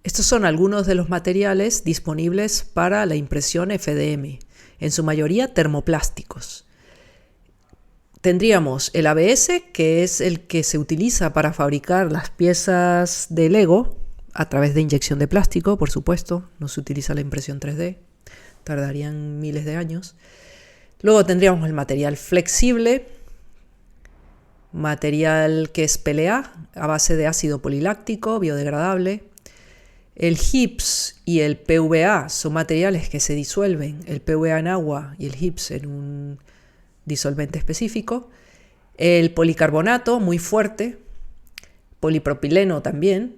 Estos son algunos de los materiales disponibles para la impresión FDM, en su mayoría termoplásticos. Tendríamos el ABS, que es el que se utiliza para fabricar las piezas de Lego a través de inyección de plástico, por supuesto, no se utiliza la impresión 3D, tardarían miles de años. Luego tendríamos el material flexible, material que es PLA, a base de ácido poliláctico, biodegradable. El HIPS y el PVA son materiales que se disuelven, el PVA en agua y el HIPS en un disolvente específico. El policarbonato, muy fuerte, polipropileno también,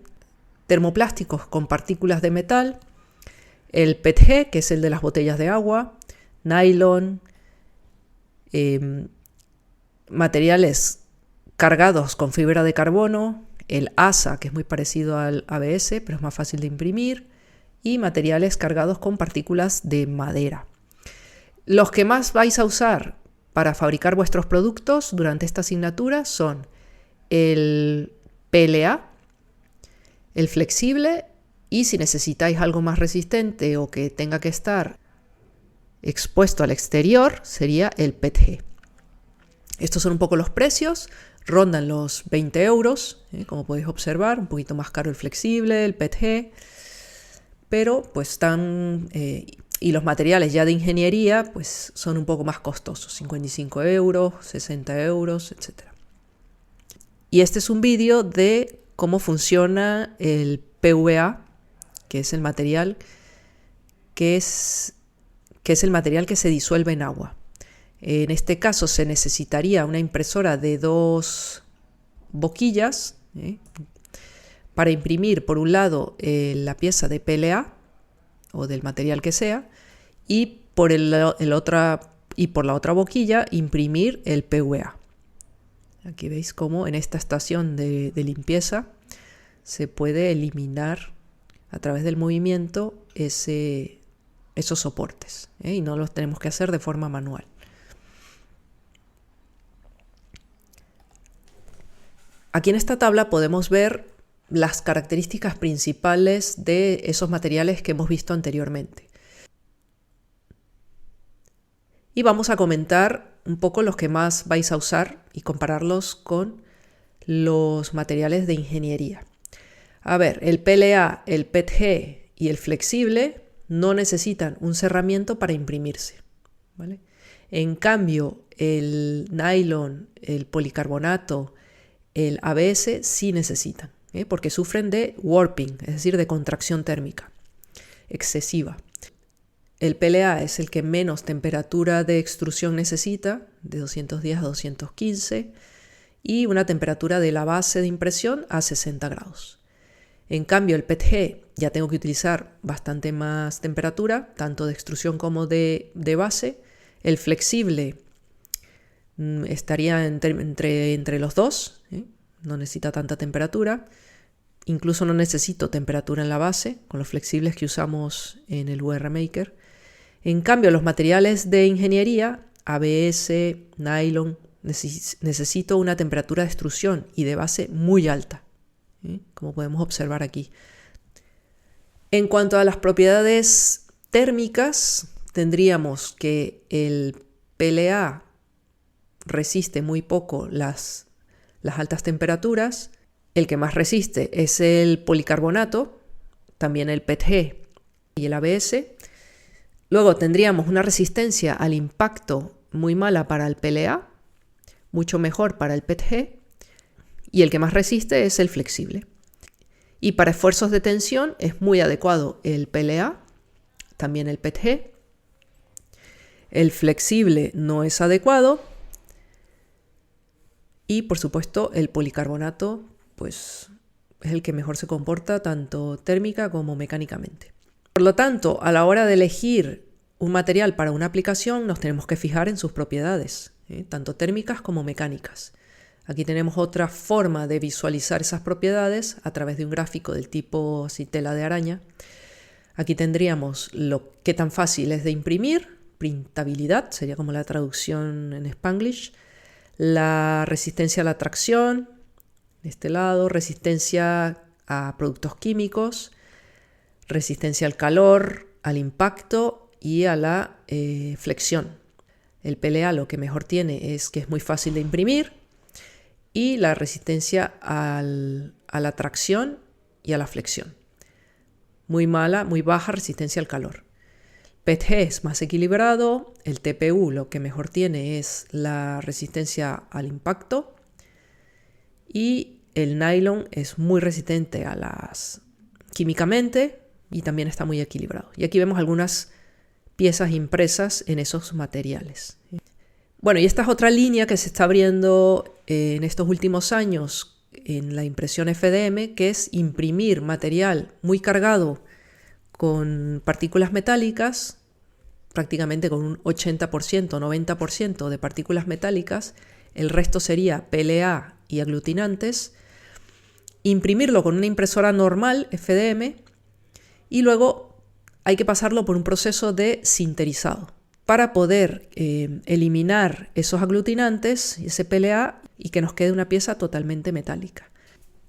termoplásticos con partículas de metal, el PETG, que es el de las botellas de agua, nylon, materiales cargados con fibra de carbono, el ASA, que es muy parecido al ABS, pero es más fácil de imprimir, y materiales cargados con partículas de madera. Los que más vais a usar para fabricar vuestros productos durante esta asignatura son el PLA, el flexible, y si necesitáis algo más resistente o que tenga que estar expuesto al exterior, sería el PETG. Estos son un poco los precios, rondan los 20 euros, como podéis observar, un poquito más caro el flexible, el PETG, pero pues están, y los materiales ya de ingeniería pues son un poco más costosos, 55 euros, 60 euros, etc. Y este es un vídeo de cómo funciona el PVA, que es el material que el material que se disuelve en agua. En este caso se necesitaría una impresora de 2 boquillas para imprimir por un lado la pieza de PLA o del material que sea y por la otra boquilla imprimir el PVA. Aquí veis cómo en esta estación de limpieza se puede eliminar a través del movimiento esos soportes, y no los tenemos que hacer de forma manual. Aquí en esta tabla podemos ver las características principales de esos materiales que hemos visto anteriormente. Y vamos a comentar un poco los que más vais a usar y compararlos con los materiales de ingeniería. A ver, el PLA, el PETG y el flexible no necesitan un cerramiento para imprimirse, ¿vale? En cambio, el nylon, el policarbonato, el ABS sí necesitan, porque sufren de warping, es decir, de contracción térmica excesiva. El PLA es el que menos temperatura de extrusión necesita, de 210 a 215, y una temperatura de la base de impresión a 60 grados. En cambio, el PETG ya tengo que utilizar bastante más temperatura, tanto de extrusión como de base. El flexible estaría entre los dos, no necesita tanta temperatura. Incluso no necesito temperatura en la base, con los flexibles que usamos en el UR Maker. En cambio, los materiales de ingeniería, ABS, nylon, necesito una temperatura de extrusión y de base muy alta, como podemos observar aquí. En cuanto a las propiedades térmicas, tendríamos que el PLA resiste muy poco las altas temperaturas. El que más resiste es el policarbonato, también el PETG y el ABS. Luego tendríamos una resistencia al impacto muy mala para el PLA, mucho mejor para el PETG, y el que más resiste es el flexible. Y para esfuerzos de tensión es muy adecuado el PLA, también el PETG. El flexible no es adecuado. Y por supuesto el policarbonato pues es el que mejor se comporta tanto térmica como mecánicamente. Por lo tanto, a la hora de elegir un material para una aplicación nos tenemos que fijar en sus propiedades, tanto térmicas como mecánicas. Aquí tenemos otra forma de visualizar esas propiedades a través de un gráfico del tipo así tela de araña. Aquí tendríamos qué tan fácil es de imprimir, printabilidad, sería como la traducción en Spanglish, la resistencia a la tracción, de este lado, resistencia a productos químicos, resistencia al calor, al impacto y a la flexión. El PLA lo que mejor tiene es que es muy fácil de imprimir y la resistencia a la tracción y a la flexión. Muy baja resistencia al calor. PETG es más equilibrado, el TPU lo que mejor tiene es la resistencia al impacto y el nylon es muy resistente a las químicamente y también está muy equilibrado. Y aquí vemos algunas piezas impresas en esos materiales. Bueno, y esta es otra línea que se está abriendo en estos últimos años en la impresión FDM, que es imprimir material muy cargado con partículas metálicas, prácticamente con un 80%, 90% de partículas metálicas, el resto sería PLA y aglutinantes, imprimirlo con una impresora normal FDM y luego hay que pasarlo por un proceso de sinterizado para poder eliminar esos aglutinantes y ese PLA y que nos quede una pieza totalmente metálica.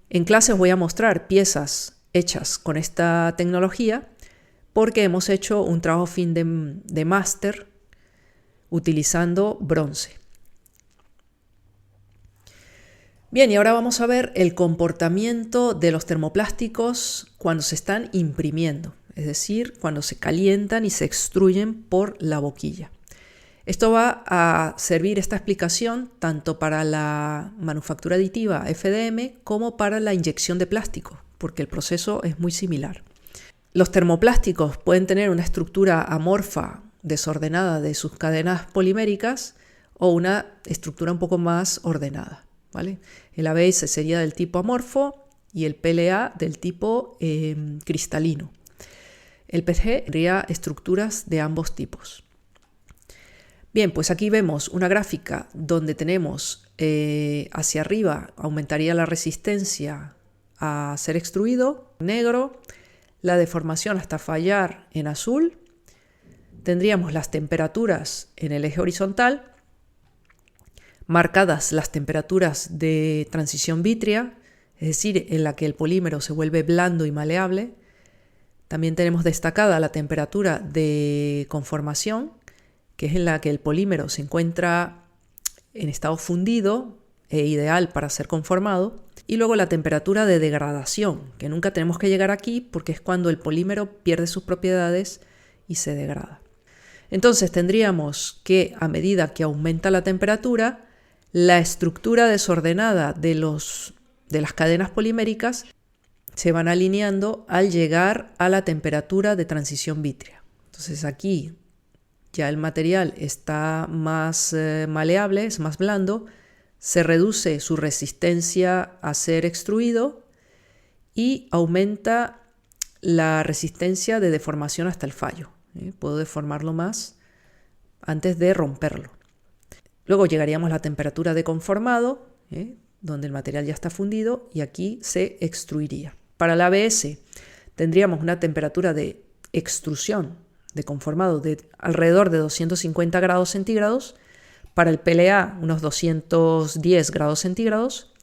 En clase os voy a mostrar piezas hechas con esta tecnología porque hemos hecho un trabajo fin de máster utilizando bronce. Bien, y ahora vamos a ver el comportamiento de los termoplásticos cuando se están imprimiendo, es decir, cuando se calientan y se extruyen por la boquilla. Esto va a servir esta explicación tanto para la manufactura aditiva FDM como para la inyección de plástico, porque el proceso es muy similar. Los termoplásticos pueden tener una estructura amorfa desordenada de sus cadenas poliméricas o una estructura un poco más ordenada, ¿vale? El ABS sería del tipo amorfo y el PLA del tipo cristalino. El PETG tendría estructuras de ambos tipos. Bien, pues aquí vemos una gráfica donde tenemos hacia arriba aumentaría la resistencia a ser extruido, negro, la deformación hasta fallar en azul, tendríamos las temperaturas en el eje horizontal, marcadas las temperaturas de transición vítrea, es decir, en la que el polímero se vuelve blando y maleable. También tenemos destacada la temperatura de conformación, que es en la que el polímero se encuentra en estado fundido e ideal para ser conformado. Y luego la temperatura de degradación, que nunca tenemos que llegar aquí porque es cuando el polímero pierde sus propiedades y se degrada. Entonces tendríamos que, a medida que aumenta la temperatura, la estructura desordenada de las cadenas poliméricas se van alineando al llegar a la temperatura de transición vítrea. Entonces aquí ya el material está más maleable, es más blando, se reduce su resistencia a ser extruido y aumenta la resistencia de deformación hasta el fallo. Puedo deformarlo más antes de romperlo. Luego llegaríamos a la temperatura de conformado, donde el material ya está fundido y aquí se extruiría. Para el ABS tendríamos una temperatura de extrusión de conformado de alrededor de 250 grados centígrados, para el PLA unos 210 grados centígrados,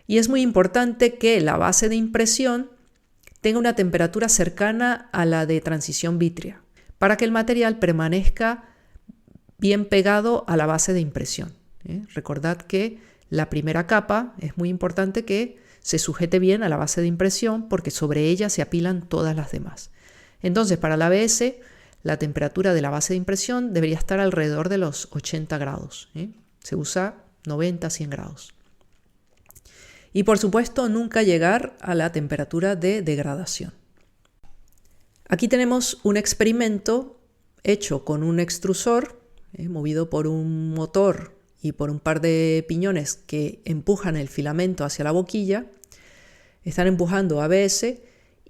y es muy importante que la base de impresión tenga una temperatura cercana a la de transición vítrea, para que el material permanezca bien pegado a la base de impresión. Recordad que la primera capa es muy importante que se sujete bien a la base de impresión porque sobre ella se apilan todas las demás. Entonces, para el ABS, la temperatura de la base de impresión debería estar alrededor de los 80 grados. Se usa 90 a 100 grados. Y por supuesto, nunca llegar a la temperatura de degradación. Aquí tenemos un experimento hecho con un extrusor, movido por un motor y por un par de piñones que empujan el filamento hacia la boquilla. Están empujando ABS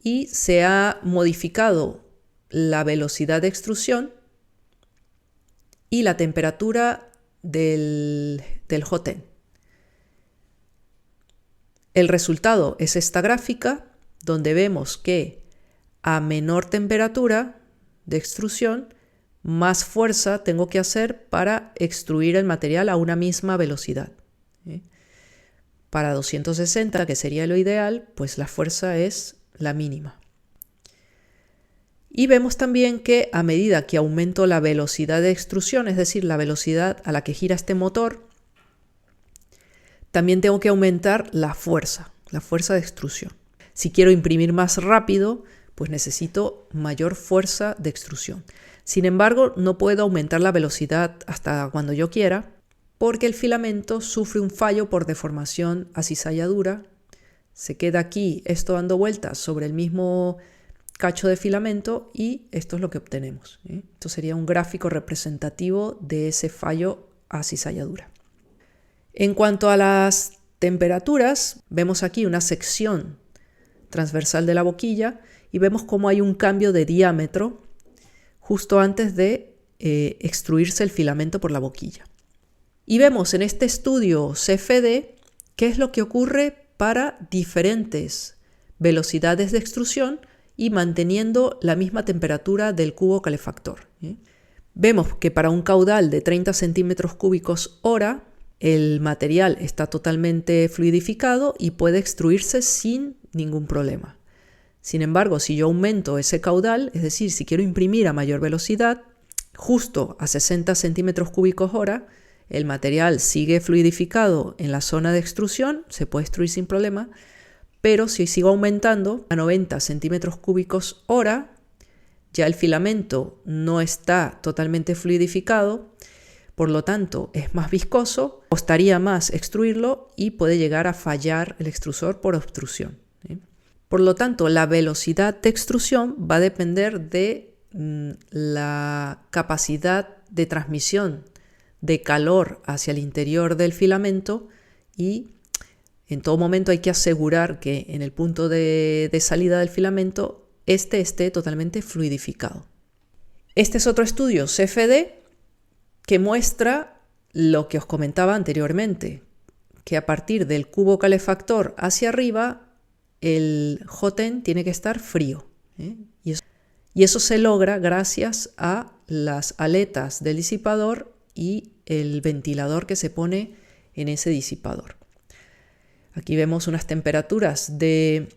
y se ha modificado la velocidad de extrusión y la temperatura del hot end. El resultado es esta gráfica donde vemos que a menor temperatura de extrusión, más fuerza tengo que hacer para extruir el material a una misma velocidad. Para 260, que sería lo ideal, pues la fuerza es la mínima. Y vemos también que a medida que aumento la velocidad de extrusión, es decir, la velocidad a la que gira este motor, también tengo que aumentar la fuerza de extrusión. Si quiero imprimir más rápido, pues necesito mayor fuerza de extrusión. Sin embargo, no puedo aumentar la velocidad hasta cuando yo quiera, porque el filamento sufre un fallo por deformación a cizalladura. Se queda aquí esto dando vueltas sobre el mismo cacho de filamento y esto es lo que obtenemos. Esto sería un gráfico representativo de ese fallo a cizalladura. En cuanto a las temperaturas, vemos aquí una sección transversal de la boquilla y vemos cómo hay un cambio de diámetro justo antes de extruirse el filamento por la boquilla. Y vemos en este estudio CFD qué es lo que ocurre para diferentes velocidades de extrusión y manteniendo la misma temperatura del cubo calefactor. Vemos que para un caudal de 30 centímetros cúbicos hora, el material está totalmente fluidificado y puede extruirse sin ningún problema. Sin embargo, si yo aumento ese caudal, es decir, si quiero imprimir a mayor velocidad, justo a 60 centímetros cúbicos hora, el material sigue fluidificado en la zona de extrusión, se puede extruir sin problema, pero si sigo aumentando a 90 centímetros cúbicos hora, ya el filamento no está totalmente fluidificado, por lo tanto es más viscoso, costaría más extruirlo y puede llegar a fallar el extrusor por obstrucción. Por lo tanto, la velocidad de extrusión va a depender de la capacidad de transmisión de calor hacia el interior del filamento y en todo momento hay que asegurar que en el punto de salida del filamento este esté totalmente fluidificado. Este es otro estudio CFD que muestra lo que os comentaba anteriormente, que a partir del cubo calefactor hacia arriba el hot-end tiene que estar frío. Y eso se logra gracias a las aletas del disipador y el ventilador que se pone en ese disipador. Aquí vemos unas temperaturas de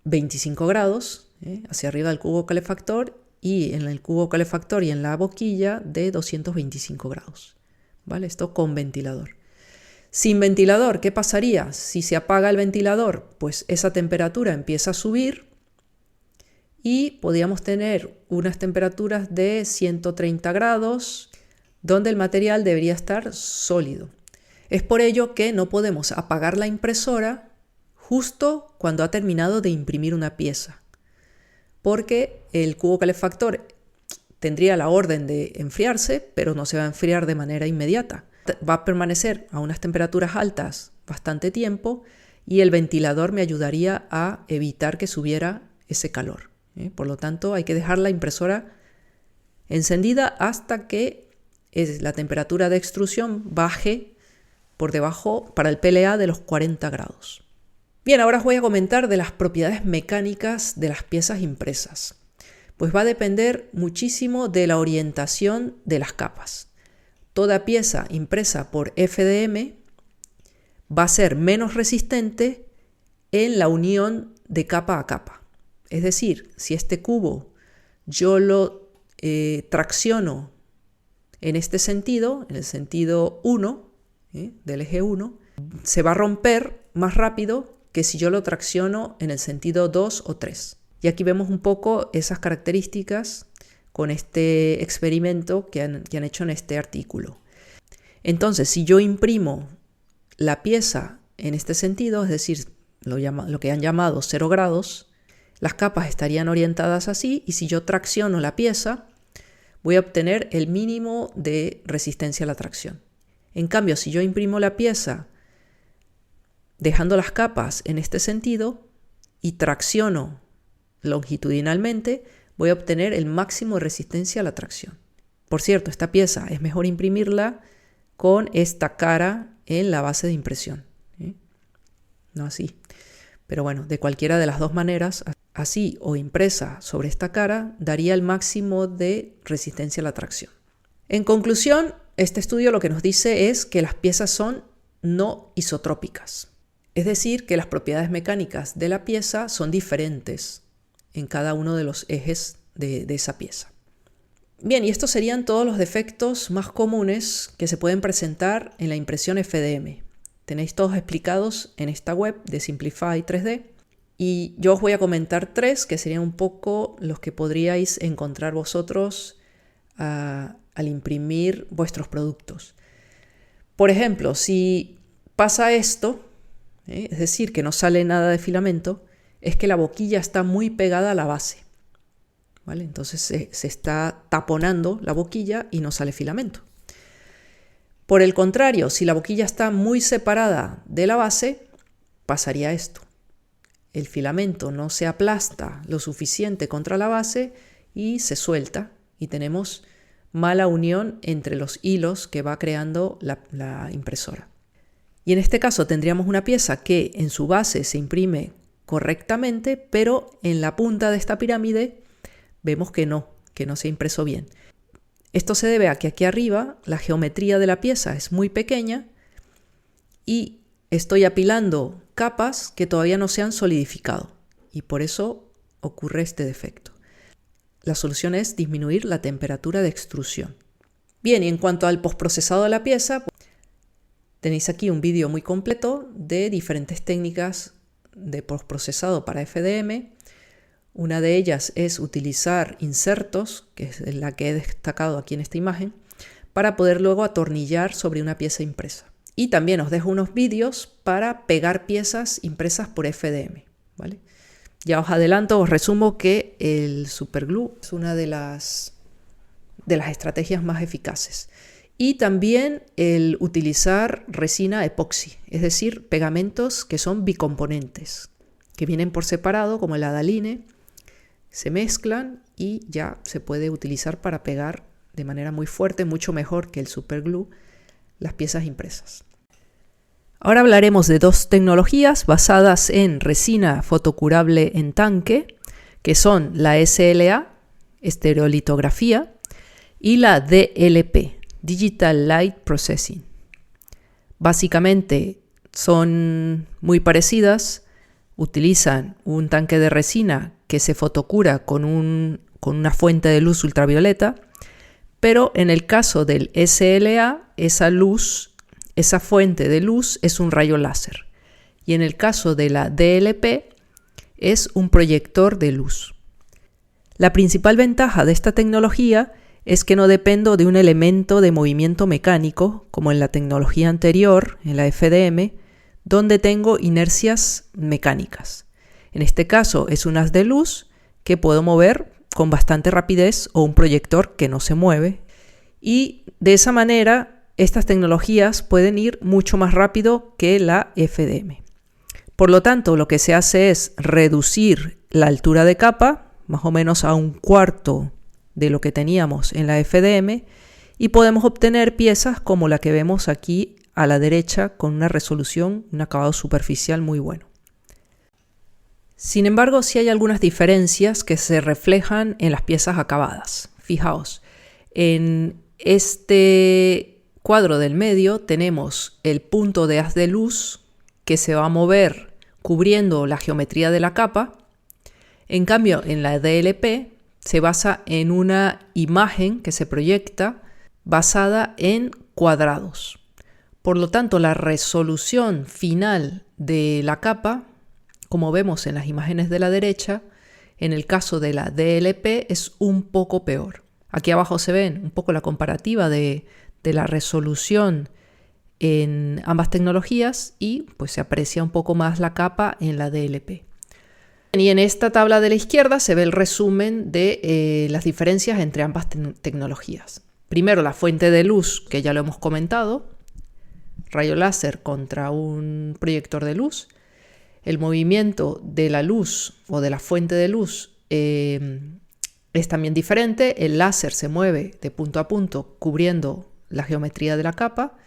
25 grados hacia arriba del cubo calefactor y en el cubo calefactor y en la boquilla de 225 grados. ¿Vale? Esto con ventilador. Sin ventilador, ¿qué pasaría? Si se apaga el ventilador, pues esa temperatura empieza a subir y podríamos tener unas temperaturas de 130 grados donde el material debería estar sólido. Es por ello que no podemos apagar la impresora justo cuando ha terminado de imprimir una pieza, porque el cubo calefactor tendría la orden de enfriarse, pero no se va a enfriar de manera inmediata. Va a permanecer a unas temperaturas altas bastante tiempo y el ventilador me ayudaría a evitar que subiera ese calor. Por lo tanto, hay que dejar la impresora encendida hasta que la temperatura de extrusión baje por debajo para el PLA de los 40 grados. Bien, ahora os voy a comentar de las propiedades mecánicas de las piezas impresas. Pues va a depender muchísimo de la orientación de las capas. Toda pieza impresa por FDM va a ser menos resistente en la unión de capa a capa. Es decir, si este cubo yo lo tracciono en este sentido, en el sentido 1, del eje 1, se va a romper más rápido que si yo lo tracciono en el sentido 2 o 3. Y aquí vemos un poco esas características con este experimento que han hecho en este artículo. Entonces, si yo imprimo la pieza en este sentido, es decir, lo que han llamado 0 grados, las capas estarían orientadas así, y si yo tracciono la pieza, voy a obtener el mínimo de resistencia a la tracción. En cambio, si yo imprimo la pieza dejando las capas en este sentido y tracciono longitudinalmente, voy a obtener el máximo de resistencia a la tracción. Por cierto, esta pieza es mejor imprimirla con esta cara en la base de impresión, no así. Pero bueno, de cualquiera de las dos maneras, así o impresa sobre esta cara, daría el máximo de resistencia a la tracción. En conclusión, este estudio lo que nos dice es que las piezas son no isotrópicas. Es decir, que las propiedades mecánicas de la pieza son diferentes en cada uno de los ejes de esa pieza. Bien, y estos serían todos los defectos más comunes que se pueden presentar en la impresión FDM. Tenéis todos explicados en esta web de Simplify 3D. Y yo os voy a comentar 3 que serían un poco los que podríais encontrar vosotros al imprimir vuestros productos. Por ejemplo, si pasa esto, es decir, que no sale nada de filamento, es que la boquilla está muy pegada a la base, ¿vale? Entonces se está taponando la boquilla y no sale filamento. Por el contrario, si la boquilla está muy separada de la base, pasaría esto. El filamento no se aplasta lo suficiente contra la base y se suelta y tenemos mala unión entre los hilos que va creando la impresora. Y en este caso tendríamos una pieza que en su base se imprime correctamente, pero en la punta de esta pirámide vemos que no se ha impreso bien. Esto se debe a que aquí arriba la geometría de la pieza es muy pequeña y estoy apilando capas que todavía no se han solidificado y por eso ocurre este defecto. La solución es disminuir la temperatura de extrusión. Bien, y en cuanto al postprocesado de la pieza, tenéis aquí un vídeo muy completo de diferentes técnicas de postprocesado para FDM. Una de ellas es utilizar insertos, que es la que he destacado aquí en esta imagen, para poder luego atornillar sobre una pieza impresa. Y también os dejo unos vídeos para pegar piezas impresas por FDM, ¿vale? Ya os adelanto, os resumo que el superglue es una de las estrategias más eficaces. Y también el utilizar resina epoxi, es decir, pegamentos que son bicomponentes, que vienen por separado, como el Adaline, se mezclan y ya se puede utilizar para pegar de manera muy fuerte, mucho mejor que el superglue, las piezas impresas. Ahora hablaremos de 2 tecnologías basadas en resina fotocurable en tanque, que son la SLA, estereolitografía, y la DLP, Digital Light Processing. Básicamente son muy parecidas, utilizan un tanque de resina que se fotocura con una fuente de luz ultravioleta, pero en el caso del SLA, esa fuente de luz es un rayo láser. Y en el caso de la DLP, es un proyector de luz. La principal ventaja de esta tecnología es que no dependo de un elemento de movimiento mecánico, como en la tecnología anterior, en la FDM, donde tengo inercias mecánicas. En este caso es un haz de luz que puedo mover con bastante rapidez o un proyector que no se mueve. Y de esa manera estas tecnologías pueden ir mucho más rápido que la FDM. Por lo tanto, lo que se hace es reducir la altura de capa, más o menos a 1/4 de lo que teníamos en la FDM, y podemos obtener piezas como la que vemos aquí a la derecha con una resolución, un acabado superficial muy bueno. Sin embargo, sí hay algunas diferencias que se reflejan en las piezas acabadas. Fijaos, en este cuadro del medio tenemos el punto de haz de luz que se va a mover cubriendo la geometría de la capa. En cambio, en la DLP se basa en una imagen que se proyecta basada en cuadrados. Por lo tanto, la resolución final de la capa, como vemos en las imágenes de la derecha, en el caso de la DLP es un poco peor. Aquí abajo se ven un poco la comparativa de la resolución en ambas tecnologías y pues se aprecia un poco más la capa en la DLP. Y en esta tabla de la izquierda se ve el resumen de las diferencias entre ambas tecnologías. Primero, la fuente de luz, que ya lo hemos comentado, rayo láser contra un proyector de luz. El movimiento de la luz o de la fuente de luz es también diferente. El láser se mueve de punto a punto cubriendo la geometría de la capa.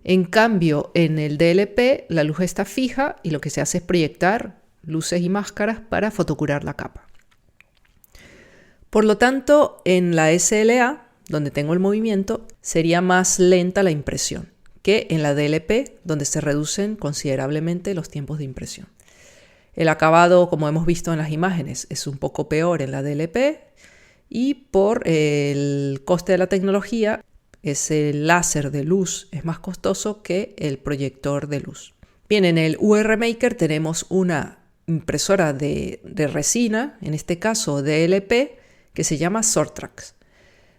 En cambio, en el DLP la luz está fija y lo que se hace es proyectar luces y máscaras para fotocurar la capa. Por lo tanto, en la SLA, donde tengo el movimiento, sería más lenta la impresión que en la DLP, donde se reducen considerablemente los tiempos de impresión. El acabado, como hemos visto en las imágenes, es un poco peor en la DLP y por el coste de la tecnología, ese láser de luz es más costoso que el proyector de luz. Bien, en el UR Maker tenemos una impresora de resina, en este caso DLP, que se llama Sortrax.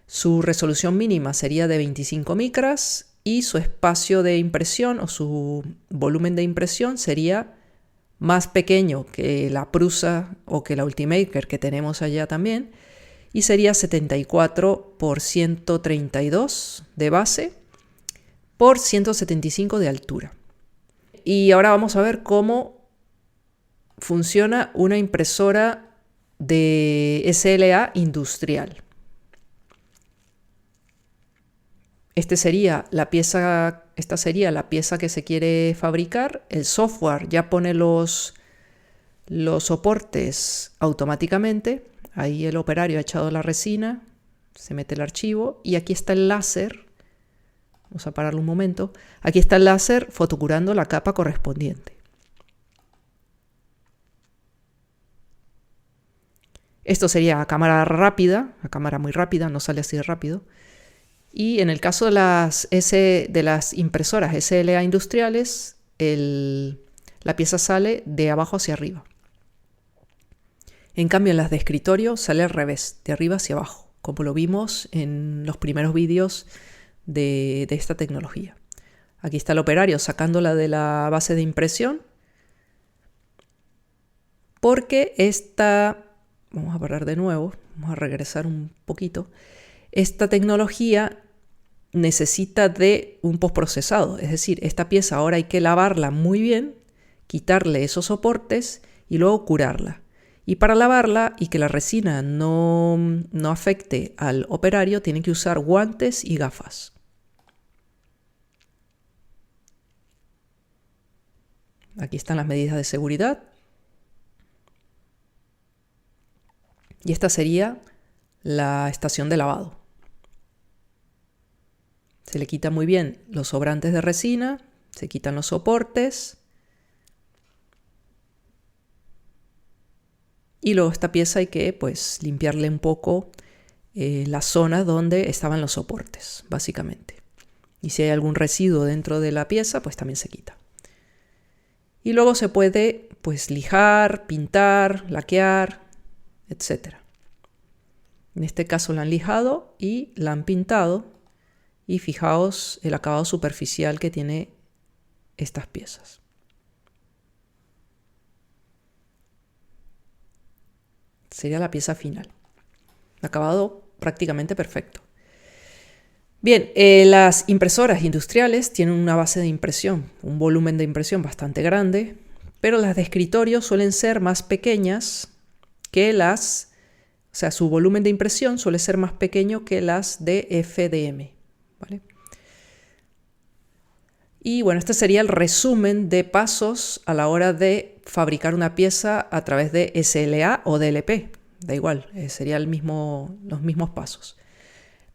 Su resolución mínima sería de 25 micras y su espacio de impresión o su volumen de impresión sería más pequeño que la Prusa o que la Ultimaker que tenemos allá también, y sería 74 por 132 de base por 175 de altura. Y ahora vamos a ver cómo funciona una impresora de SLA industrial. Esta sería la pieza que se quiere fabricar. El software ya pone los soportes automáticamente. Ahí el operario ha echado la resina, se mete el archivo y aquí está el láser. Vamos a pararlo un momento. Aquí está el láser fotocurando la capa correspondiente. Esto sería a cámara rápida, a cámara muy rápida, no sale así de rápido. Y en el caso de las impresoras SLA industriales, la pieza sale de abajo hacia arriba. En cambio, en las de escritorio sale al revés, de arriba hacia abajo, como lo vimos en los primeros vídeos de esta tecnología. Aquí está el operario sacándola de la base de impresión, porque vamos a parar de nuevo, vamos a regresar un poquito. Esta tecnología necesita de un postprocesado, es decir, esta pieza ahora hay que lavarla muy bien, quitarle esos soportes y luego curarla. Y para lavarla y que la resina no afecte al operario, tiene que usar guantes y gafas. Aquí están las medidas de seguridad. Y esta sería la estación de lavado. Se le quita muy bien los sobrantes de resina, se quitan los soportes. Y luego esta pieza hay que limpiarle un poco la zona donde estaban los soportes, básicamente. Y si hay algún residuo dentro de la pieza, pues también se quita. Y luego se puede lijar, pintar, laquear, etc. En este caso la han lijado y la han pintado. Y fijaos el acabado superficial que tiene estas piezas. Sería la pieza final. Acabado prácticamente perfecto. Bien, las impresoras industriales tienen una base de impresión, un volumen de impresión bastante grande, pero las de escritorio suelen ser más pequeñas que su volumen de impresión suele ser más pequeño que las de FDM. ¿Vale? Y bueno, este sería el resumen de pasos a la hora de fabricar una pieza a través de SLA o DLP. Da igual, serían los mismos pasos.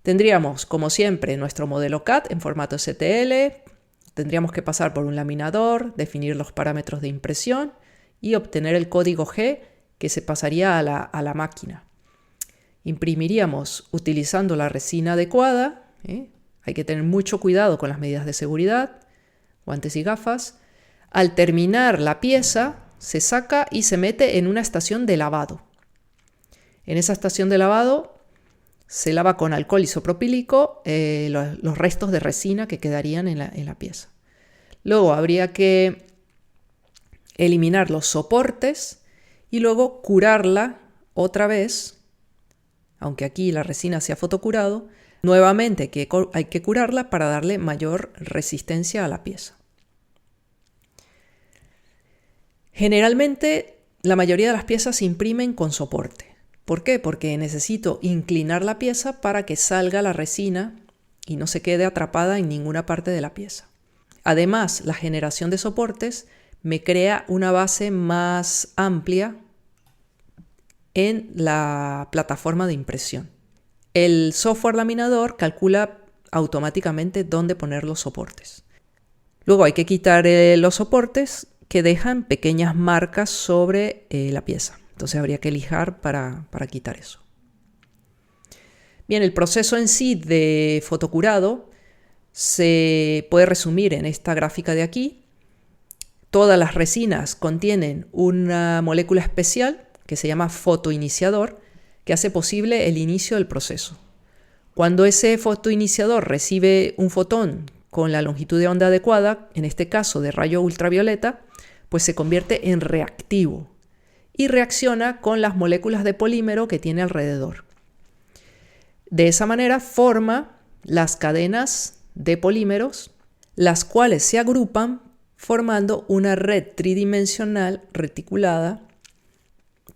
Tendríamos, como siempre, nuestro modelo CAD en formato STL. Tendríamos que pasar por un laminador, definir los parámetros de impresión y obtener el código G que se pasaría a la máquina. Imprimiríamos utilizando la resina adecuada. Hay que tener mucho cuidado con las medidas de seguridad. Guantes y gafas. Al terminar la pieza, se saca y se mete en una estación de lavado. En esa estación de lavado se lava con alcohol isopropílico los restos de resina que quedarían en la pieza. Luego habría que eliminar los soportes y luego curarla otra vez, aunque aquí la resina se ha fotocurado. Nuevamente hay que curarla para darle mayor resistencia a la pieza. Generalmente la mayoría de las piezas se imprimen con soporte. ¿Por qué? Porque necesito inclinar la pieza para que salga la resina y no se quede atrapada en ninguna parte de la pieza. Además, la generación de soportes me crea una base más amplia en la plataforma de impresión. El software laminador calcula automáticamente dónde poner los soportes. Luego hay que quitar los soportes que dejan pequeñas marcas sobre la pieza. Entonces habría que lijar para quitar eso. Bien, el proceso en sí de fotocurado se puede resumir en esta gráfica de aquí. Todas las resinas contienen una molécula especial que se llama fotoiniciador, que hace posible el inicio del proceso. Cuando ese fotoiniciador recibe un fotón con la longitud de onda adecuada, en este caso de rayo ultravioleta, pues se convierte en reactivo y reacciona con las moléculas de polímero que tiene alrededor. De esa manera forma las cadenas de polímeros, las cuales se agrupan formando una red tridimensional reticulada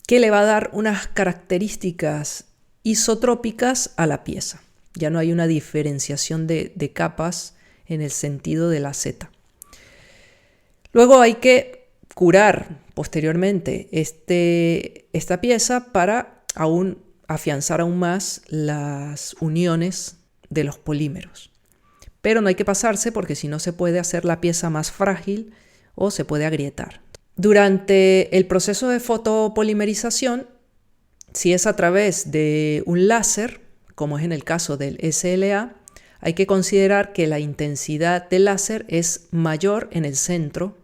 que le va a dar unas características isotrópicas a la pieza. Ya no hay una diferenciación de capas en el sentido de la Z. Luego hay que curar posteriormente esta pieza para afianzar aún más las uniones de los polímeros. Pero no hay que pasarse porque si no se puede hacer la pieza más frágil o se puede agrietar. Durante el proceso de fotopolimerización, si es a través de un láser, como es en el caso del SLA, hay que considerar que la intensidad del láser es mayor en el centro,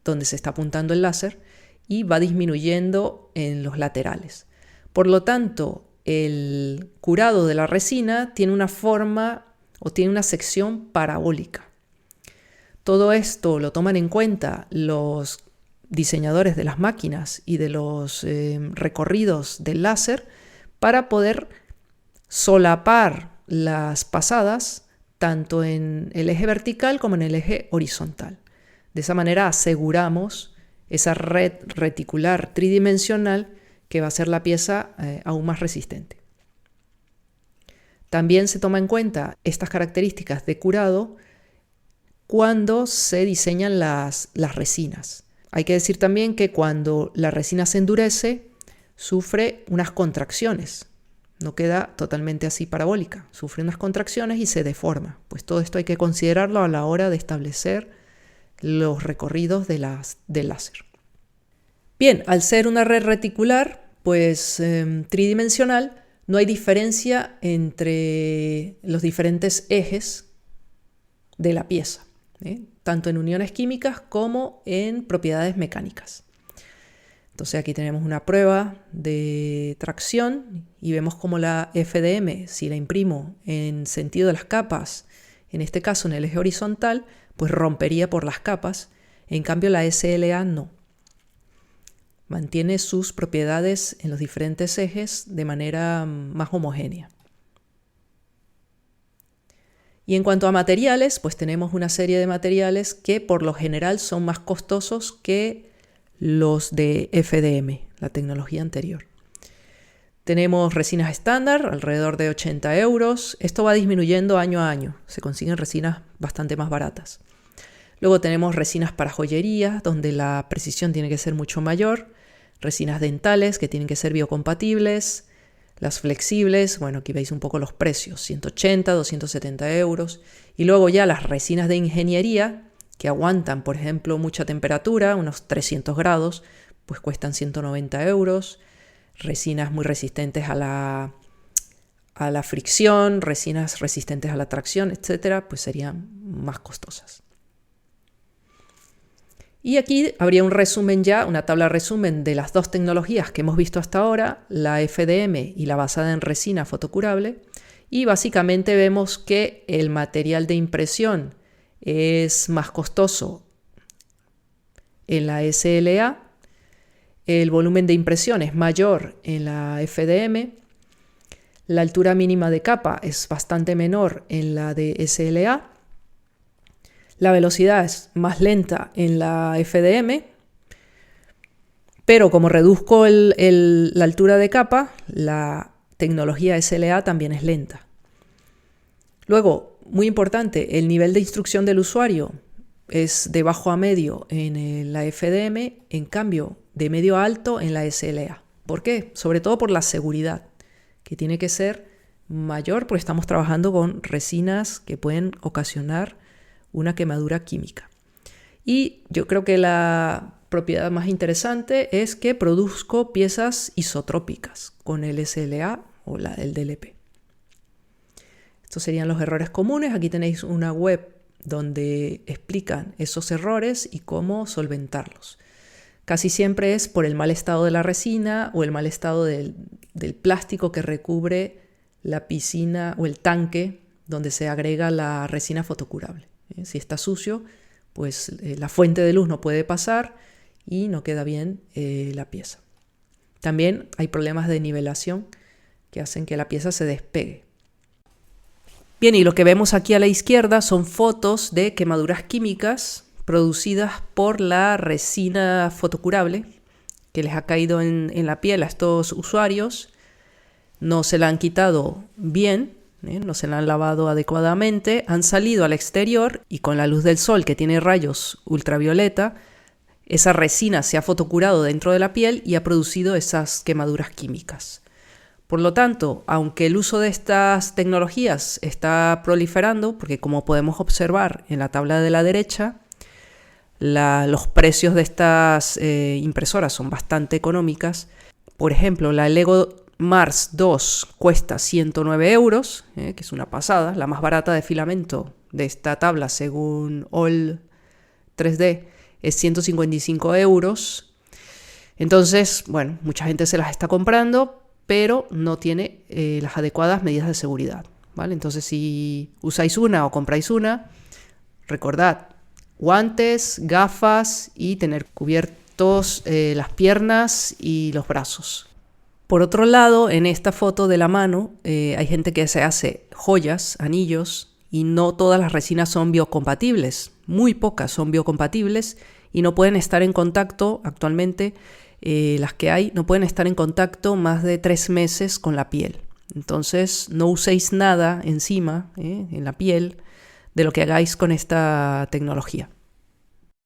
donde se está apuntando el láser, y va disminuyendo en los laterales. Por lo tanto, el curado de la resina tiene una forma o tiene una sección parabólica. Todo esto lo toman en cuenta los diseñadores de las máquinas y de los recorridos del láser para poder solapar las pasadas tanto en el eje vertical como en el eje horizontal. De esa manera aseguramos esa red reticular tridimensional que va a hacer la pieza aún más resistente. También se toma en cuenta estas características de curado cuando se diseñan las resinas. Hay que decir también que cuando la resina se endurece, sufre unas contracciones. No queda totalmente así parabólica. Sufre unas contracciones y se deforma. Pues todo esto hay que considerarlo a la hora de establecer los recorridos del láser. Bien, al ser una red reticular, pues tridimensional, no hay diferencia entre los diferentes ejes de la pieza, tanto en uniones químicas como en propiedades mecánicas. Entonces aquí tenemos una prueba de tracción y vemos como la FDM, si la imprimo en sentido de las capas, en este caso en el eje horizontal, pues rompería por las capas. En cambio la SLA no. Mantiene sus propiedades en los diferentes ejes de manera más homogénea. Y en cuanto a materiales, pues tenemos una serie de materiales que por lo general son más costosos que los de FDM, la tecnología anterior. Tenemos resinas estándar, alrededor de 80 euros. Esto va disminuyendo año a año. Se consiguen resinas bastante más baratas. Luego tenemos resinas para joyería, donde la precisión tiene que ser mucho mayor. Resinas dentales, que tienen que ser biocompatibles. Las flexibles, bueno, aquí veis un poco los precios, 180, 270 euros. Y luego ya las resinas de ingeniería, que aguantan, por ejemplo, mucha temperatura, unos 300 grados, pues cuestan 190 euros. Resinas muy resistentes a la fricción, resinas resistentes a la tracción, etcétera, pues serían más costosas. Y aquí habría un resumen ya, una tabla resumen de las dos tecnologías que hemos visto hasta ahora, la FDM y la basada en resina fotocurable. Y básicamente vemos que el material de impresión es más costoso en la SLA, el volumen de impresión es mayor en la FDM, la altura mínima de capa es bastante menor en la de SLA, la velocidad es más lenta en la FDM, pero como reduzco la altura de capa, la tecnología SLA también es lenta. Luego, muy importante, el nivel de instrucción del usuario es de bajo a medio en la FDM, en cambio de medio a alto en la SLA. ¿Por qué? Sobre todo por la seguridad, que tiene que ser mayor porque estamos trabajando con resinas que pueden ocasionar una quemadura química. Y yo creo que la propiedad más interesante es que produzco piezas isotrópicas con el SLA o el DLP. Estos serían los errores comunes. Aquí tenéis una web donde explican esos errores y cómo solventarlos. Casi siempre es por el mal estado de la resina o el mal estado del plástico que recubre la piscina o el tanque donde se agrega la resina fotocurable. Si está sucio, pues la fuente de luz no puede pasar y no queda bien la pieza. También hay problemas de nivelación que hacen que la pieza se despegue. Bien, y lo que vemos aquí a la izquierda son fotos de quemaduras químicas producidas por la resina fotocurable que les ha caído en la piel a estos usuarios. No se la han quitado bien, no se la han lavado adecuadamente, han salido al exterior y con la luz del sol que tiene rayos ultravioleta, esa resina se ha fotocurado dentro de la piel y ha producido esas quemaduras químicas. Por lo tanto, aunque el uso de estas tecnologías está proliferando, porque como podemos observar en la tabla de la derecha, los precios de estas impresoras son bastante económicas. Por ejemplo, la Lego Mars 2 cuesta 109 euros, que es una pasada. La más barata de filamento de esta tabla, según All 3D, es 155 euros. Entonces, bueno, mucha gente se las está comprando, pero no tiene las adecuadas medidas de seguridad, ¿vale? Entonces, si usáis una o compráis una, recordad, guantes, gafas y tener cubiertos las piernas y los brazos. Por otro lado, en esta foto de la mano hay gente que se hace joyas, anillos, y no todas las resinas son biocompatibles. Muy pocas son biocompatibles y no pueden estar en contacto actualmente. Las que hay no pueden estar en contacto más de 3 meses con la piel. Entonces no uséis nada encima, en la piel, de lo que hagáis con esta tecnología.